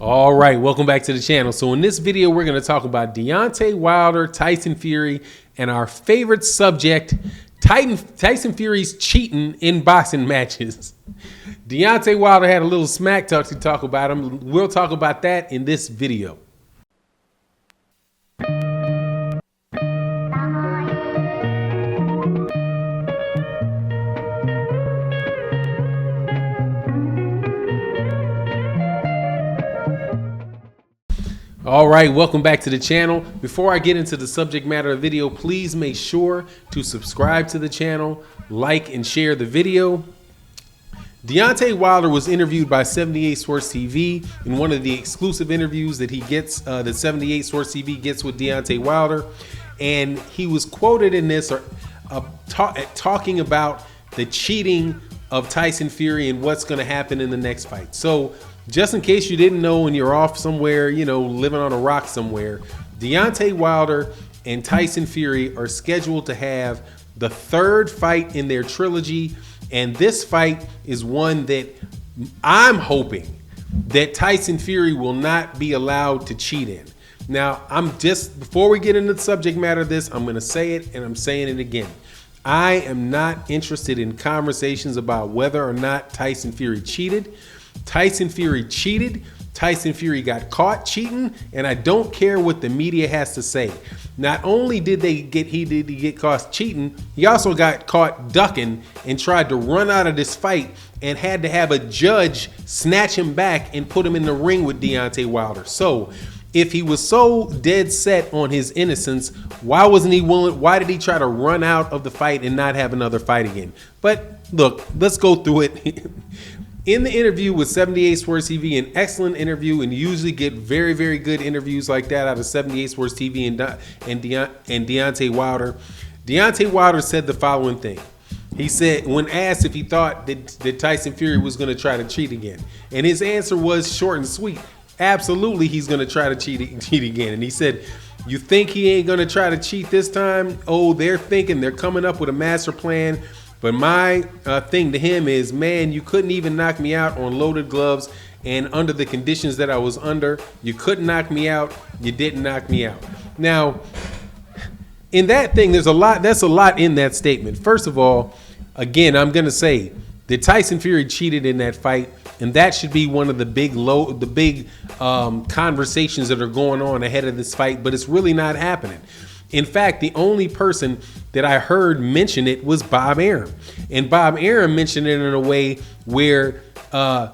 All right, welcome back to the channel. So in this video, we're going to talk about Deontay Wilder, Tyson Fury, and our favorite subject, Tyson Fury's cheating in boxing matches. Deontay Wilder had a little smack talk to talk about him. We'll talk about that in this video. All right, welcome back to the channel. Before I get into the subject matter of the video, please make sure to subscribe to the channel, like and share the video. Deontay Wilder was interviewed by 78 Sports TV in one of the exclusive interviews that he gets, that 78 Sports TV gets with Deontay Wilder. And he was quoted in this talking about the cheating of Tyson Fury and what's going to happen in the next fight. So just in case you didn't know and you're off somewhere, you know, living on a rock somewhere, Deontay Wilder and Tyson Fury are scheduled to have the third fight in their trilogy. And this fight is one that I'm hoping that Tyson Fury will not be allowed to cheat in. Now, before we get into the subject matter of this, I'm going to say it and I'm saying it again. I am not interested in conversations about whether or not Tyson Fury cheated. Tyson Fury cheated. Tyson Fury got caught cheating, and I don't care what the media has to say. Not only did he get caught cheating, he also got caught ducking and tried to run out of this fight and had to have a judge snatch him back and put him in the ring with Deontay Wilder. So if he was so dead set on his innocence, why wasn't he willing? Why did he try to run out of the fight and not have another fight again? But look, let's go through it. In the interview with 78 Sports TV, an excellent interview, and you usually get very, very good interviews like that out of 78 Sports TV and Deontay Wilder. Deontay Wilder said the following thing. He said, when asked if he thought that Tyson Fury was going to try to cheat again, and his answer was short and sweet. Absolutely, he's going to try to cheat again. And he said, you think he ain't going to try to cheat this time? Oh, they're coming up with a master plan. But my thing to him is, man, you couldn't even knock me out on loaded gloves, and under the conditions that I was under, you couldn't knock me out. You didn't knock me out. Now, in that thing, that's a lot in that statement. First of all, again, I'm going to say that Tyson Fury cheated in that fight, and that should be one of the big conversations that are going on ahead of this fight, but it's really not happening. In fact, the only person that I heard mention it was Bob Arum. And Bob Arum mentioned it in a way where to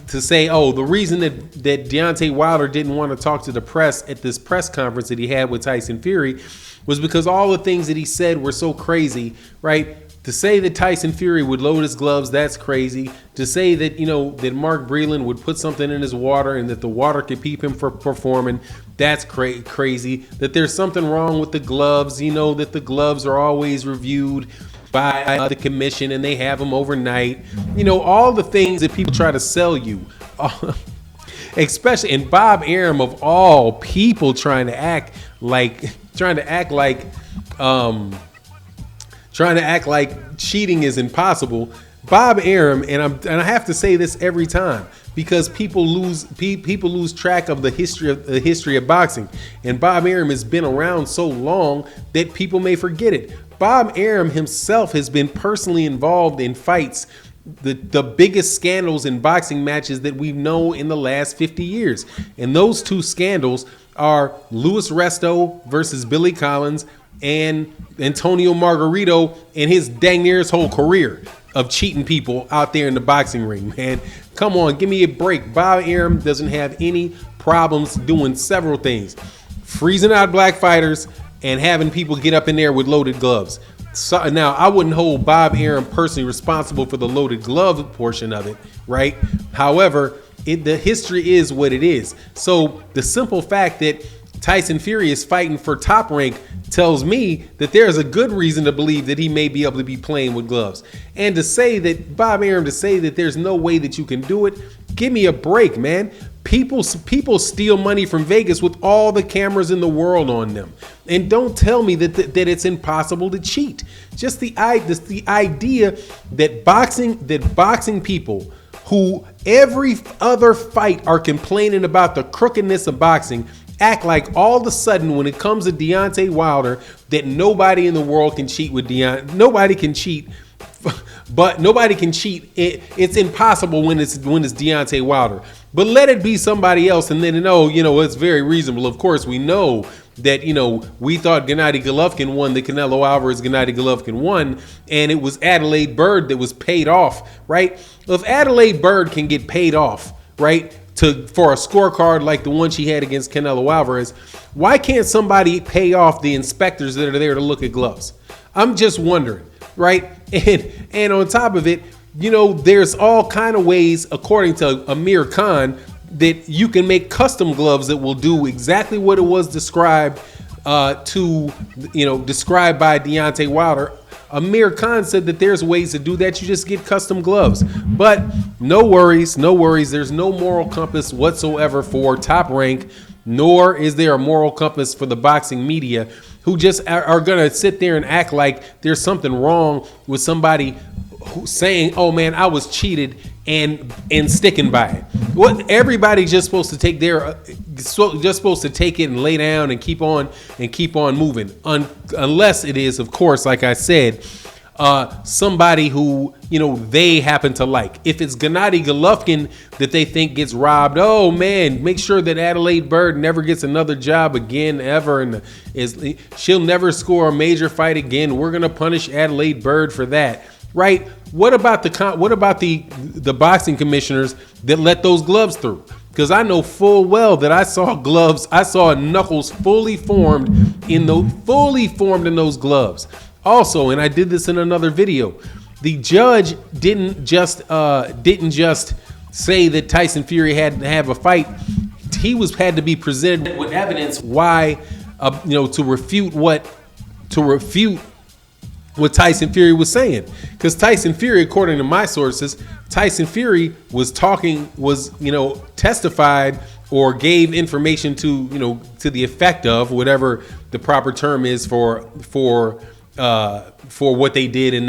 say, oh, the reason that Deontay Wilder didn't want to talk to the press at this press conference that he had with Tyson Fury was because all the things that he said were so crazy, right? To say that Tyson Fury would load his gloves, that's crazy. To say that, you know, that Mark Breland would put something in his water and that the water could keep him from performing, that's crazy. That there's something wrong with the gloves, you know, that the gloves are always reviewed by the commission and they have them overnight. You know, all the things that people try to sell you. Especially, and Bob Arum of all people trying to act like cheating is impossible. Bob Arum, and I have to say this every time because people lose track of the history of boxing. And Bob Arum has been around so long that people may forget it. Bob Arum himself has been personally involved in fights, the biggest scandals in boxing matches that we know in the last 50 years. And those two scandals are Louis Resto versus Billy Collins and Antonio Margarito and his dang near his whole career of cheating people out there in the boxing ring, man. Come on, give me a break. Bob Arum doesn't have any problems doing several things. Freezing out black fighters and having people get up in there with loaded gloves. So, now, I wouldn't hold Bob Arum personally responsible for the loaded glove portion of it, right? However, the history is what it is. So the simple fact that Tyson Fury is fighting for top rank tells me that there's a good reason to believe that he may be able to be playing with gloves. And to say that Bob Arum, to say that there's no way that you can do it, give me a break, man. People steal money from Vegas with all the cameras in the world on them. And don't tell me that it's impossible to cheat. Just the idea that boxing people who every other fight are complaining about the crookedness of boxing, act like all of a sudden when it comes to Deontay Wilder that nobody in the world can cheat with nobody can cheat, but nobody can cheat. It's impossible when it's Deontay Wilder. But let it be somebody else, and then it's very reasonable. Of course, we know that we thought Gennady Golovkin won the Canelo Alvarez Gennady Golovkin won, and it was Adelaide Byrd that was paid off, right? If Adelaide Byrd can get paid off, right, for a scorecard like the one she had against Canelo Alvarez, why can't somebody pay off the inspectors that are there to look at gloves? I'm just wondering, right? And on top of it, there's all kind of ways, according to Amir Khan, that you can make custom gloves that will do exactly what it was described described by Deontay Wilder. Amir Khan said that there's ways to do that. You just get custom gloves. But no worries. There's no moral compass whatsoever for Top Rank, nor is there a moral compass for the boxing media, who just are going to sit there and act like there's something wrong with somebody saying, oh man, I was cheated, and sticking by it. What everybody's just supposed to take it and lay down and keep on moving, unless it is, of course, like I said, somebody who they happen to like. If it's Gennady Golovkin that they think gets robbed, oh man, make sure that Adelaide Byrd never gets another job again ever, and she'll never score a major fight again. We're gonna punish Adelaide Byrd for that. Right? What about the boxing commissioners that let those gloves through? Because I know full well that I saw knuckles fully formed in those gloves. Also, and I did this in another video, the judge didn't just say that Tyson Fury had to have a fight. He had to be presented with evidence why, to refute what Tyson Fury was saying. Because Tyson Fury, according to my sources, Tyson Fury testified or gave information to the effect of whatever the proper term is for what they did in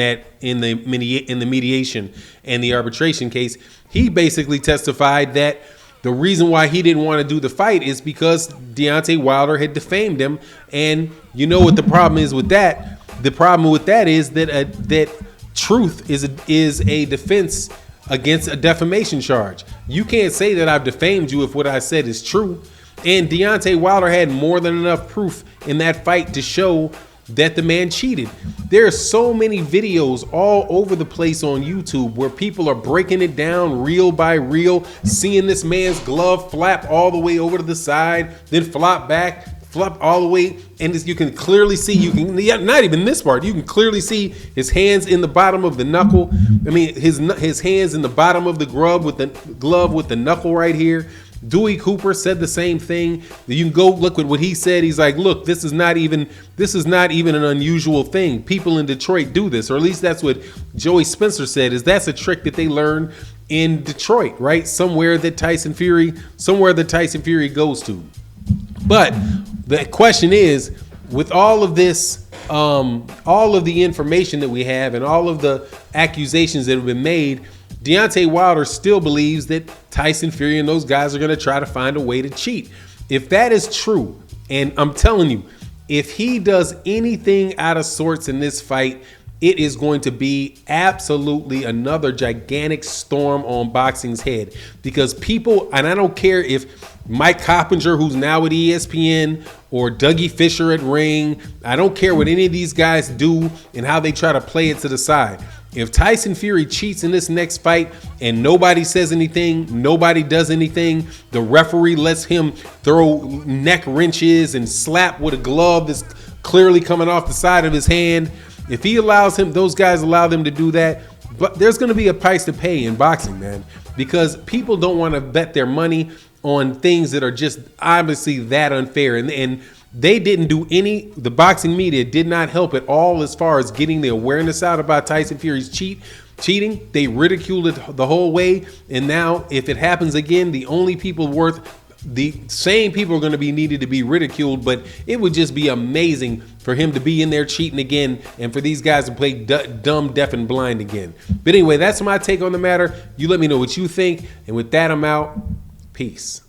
the mediation and the arbitration case. He basically testified that the reason why he didn't want to do the fight is because Deontay Wilder had defamed him. And you know what the problem is with that? The problem with that is that truth is a defense against a defamation charge. You can't say that I've defamed you if what I said is true. And Deontay Wilder had more than enough proof in that fight to show that the man cheated. There are so many videos all over the place on YouTube where people are breaking it down reel by reel, seeing this man's glove flap all the way over to the side, then flop back, flop all the way, and you can clearly see, not even this part, you can clearly see his hands in the bottom of the knuckle. I mean, his hands in the bottom of the glove with the knuckle right here. Dewey Cooper said the same thing. You can go look at what he said. He's like, look, this is not even an unusual thing. People in Detroit do this, or at least that's what Joey Spencer said, is that's a trick that they learned in Detroit, right? Somewhere that Tyson Fury goes to. But the question is, with all of this, all of the information that we have and all of the accusations that have been made, Deontay Wilder still believes that Tyson Fury and those guys are going to try to find a way to cheat. If that is true, and I'm telling you, if he does anything out of sorts in this fight, it is going to be absolutely another gigantic storm on boxing's head. Because people, and I don't care if Mike Coppinger, who's now at ESPN, or Dougie Fisher at Ring, I don't care what any of these guys do and how they try to play it to the side. If Tyson Fury cheats in this next fight and nobody says anything, nobody does anything, the referee lets him throw neck wrenches and slap with a glove that's clearly coming off the side of his hand, if he allows him, those guys allow them to do that, but there's going to be a price to pay in boxing, man, because people don't want to bet their money on things that are just obviously that unfair. And they didn't do the boxing media did not help at all as far as getting the awareness out about Tyson Fury's cheating. They ridiculed it the whole way. And now if it happens again, the same people are going to be needed to be ridiculed, but it would just be amazing for him to be in there cheating again and for these guys to play dumb, deaf, and blind again. But anyway, that's my take on the matter. You let me know what you think. And with that, I'm out. Peace.